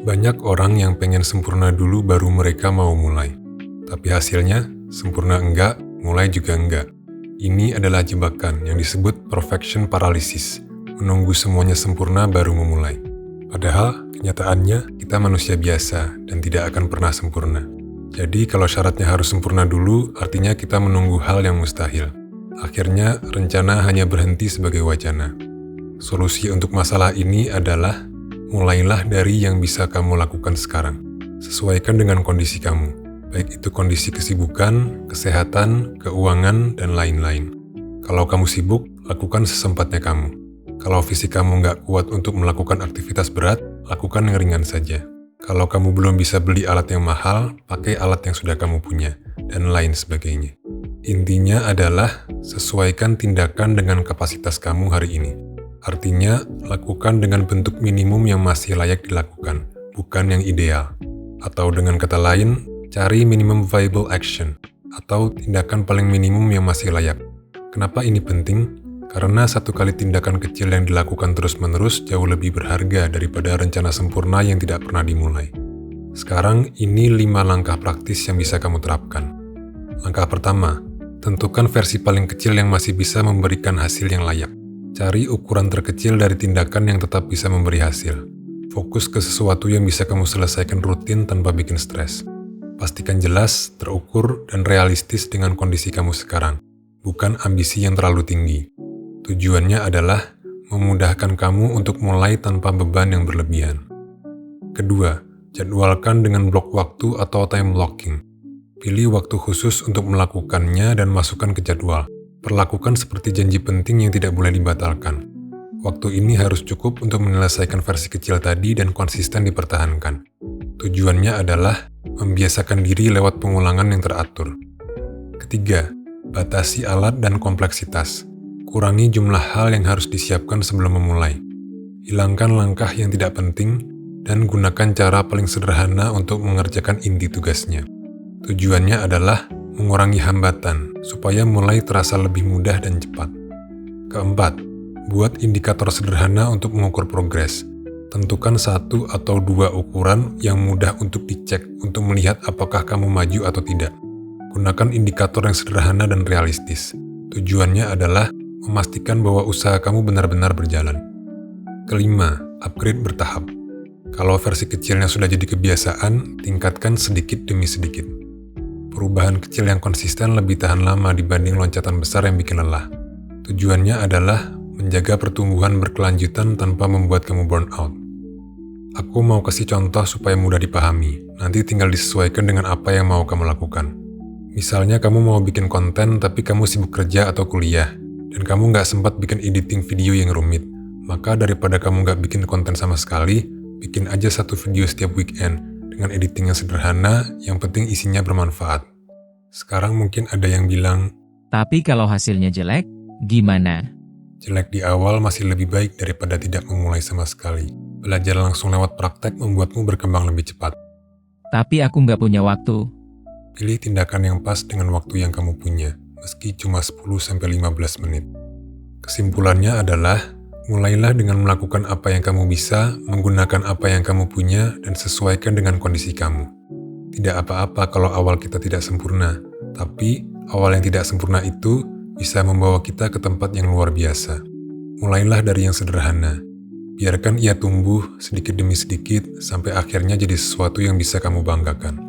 Banyak orang yang pengen sempurna dulu baru mereka mau mulai. Tapi hasilnya, sempurna enggak, mulai juga enggak. Ini adalah jebakan yang disebut perfection paralysis. Menunggu semuanya sempurna baru memulai. Padahal, kenyataannya kita manusia biasa dan tidak akan pernah sempurna. Jadi kalau syaratnya harus sempurna dulu, artinya kita menunggu hal yang mustahil. Akhirnya, rencana hanya berhenti sebagai wacana. Solusi untuk masalah ini adalah mulailah dari yang bisa kamu lakukan sekarang. Sesuaikan dengan kondisi kamu, baik itu kondisi kesibukan, kesehatan, keuangan, dan lain-lain. Kalau kamu sibuk, lakukan sesempatnya kamu. Kalau fisik kamu nggak kuat untuk melakukan aktivitas berat, lakukan yang ringan saja. Kalau kamu belum bisa beli alat yang mahal, pakai alat yang sudah kamu punya, dan lain sebagainya. Intinya adalah sesuaikan tindakan dengan kapasitas kamu hari ini. Artinya, lakukan dengan bentuk minimum yang masih layak dilakukan, bukan yang ideal. Atau dengan kata lain, cari minimum viable action, atau tindakan paling minimum yang masih layak. Kenapa ini penting? Karena satu kali tindakan kecil yang dilakukan terus-menerus jauh lebih berharga daripada rencana sempurna yang tidak pernah dimulai. Sekarang, ini 5 langkah praktis yang bisa kamu terapkan. Langkah pertama, tentukan versi paling kecil yang masih bisa memberikan hasil yang layak. Cari ukuran terkecil dari tindakan yang tetap bisa memberi hasil. Fokus ke sesuatu yang bisa kamu selesaikan rutin tanpa bikin stres. Pastikan jelas, terukur, dan realistis dengan kondisi kamu sekarang, bukan ambisi yang terlalu tinggi. Tujuannya adalah memudahkan kamu untuk mulai tanpa beban yang berlebihan. Kedua, jadwalkan dengan blok waktu atau time blocking. Pilih waktu khusus untuk melakukannya dan masukkan ke jadwal. Perlakukan seperti janji penting yang tidak boleh dibatalkan. Waktu ini harus cukup untuk menyelesaikan versi kecil tadi dan konsisten dipertahankan. Tujuannya adalah membiasakan diri lewat pengulangan yang teratur. Ketiga, batasi alat dan kompleksitas. Kurangi jumlah hal yang harus disiapkan sebelum memulai. Hilangkan langkah yang tidak penting dan gunakan cara paling sederhana untuk mengerjakan inti tugasnya. Tujuannya adalah mengurangi hambatan, supaya mulai terasa lebih mudah dan cepat. Keempat, buat indikator sederhana untuk mengukur progres. Tentukan 1 atau 2 ukuran yang mudah untuk dicek untuk melihat apakah kamu maju atau tidak. Gunakan indikator yang sederhana dan realistis. Tujuannya adalah memastikan bahwa usaha kamu benar-benar berjalan. Kelima, upgrade bertahap. Kalau versi kecilnya sudah jadi kebiasaan, tingkatkan sedikit demi sedikit. Perubahan kecil yang konsisten lebih tahan lama dibanding loncatan besar yang bikin lelah. Tujuannya adalah menjaga pertumbuhan berkelanjutan tanpa membuat kamu burn out. Aku mau kasih contoh supaya mudah dipahami, nanti tinggal disesuaikan dengan apa yang mau kamu lakukan. Misalnya kamu mau bikin konten tapi kamu sibuk kerja atau kuliah, dan kamu nggak sempat bikin editing video yang rumit. Maka daripada kamu nggak bikin konten sama sekali, bikin aja 1 video setiap weekend, dengan editing yang sederhana, yang penting isinya bermanfaat. Sekarang mungkin ada yang bilang, tapi kalau hasilnya jelek, gimana? Jelek di awal masih lebih baik daripada tidak memulai sama sekali. Belajar langsung lewat praktek membuatmu berkembang lebih cepat. Tapi aku nggak punya waktu. Pilih tindakan yang pas dengan waktu yang kamu punya, meski cuma 10-15 menit. Kesimpulannya adalah, mulailah dengan melakukan apa yang kamu bisa, menggunakan apa yang kamu punya, dan sesuaikan dengan kondisi kamu. Tidak apa-apa kalau awal kita tidak sempurna, tapi awal yang tidak sempurna itu bisa membawa kita ke tempat yang luar biasa. Mulailah dari yang sederhana. Biarkan ia tumbuh sedikit demi sedikit sampai akhirnya jadi sesuatu yang bisa kamu banggakan.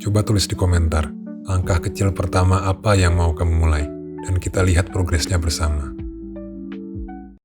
Coba tulis di komentar, langkah kecil pertama apa yang mau kamu mulai, dan kita lihat progresnya bersama.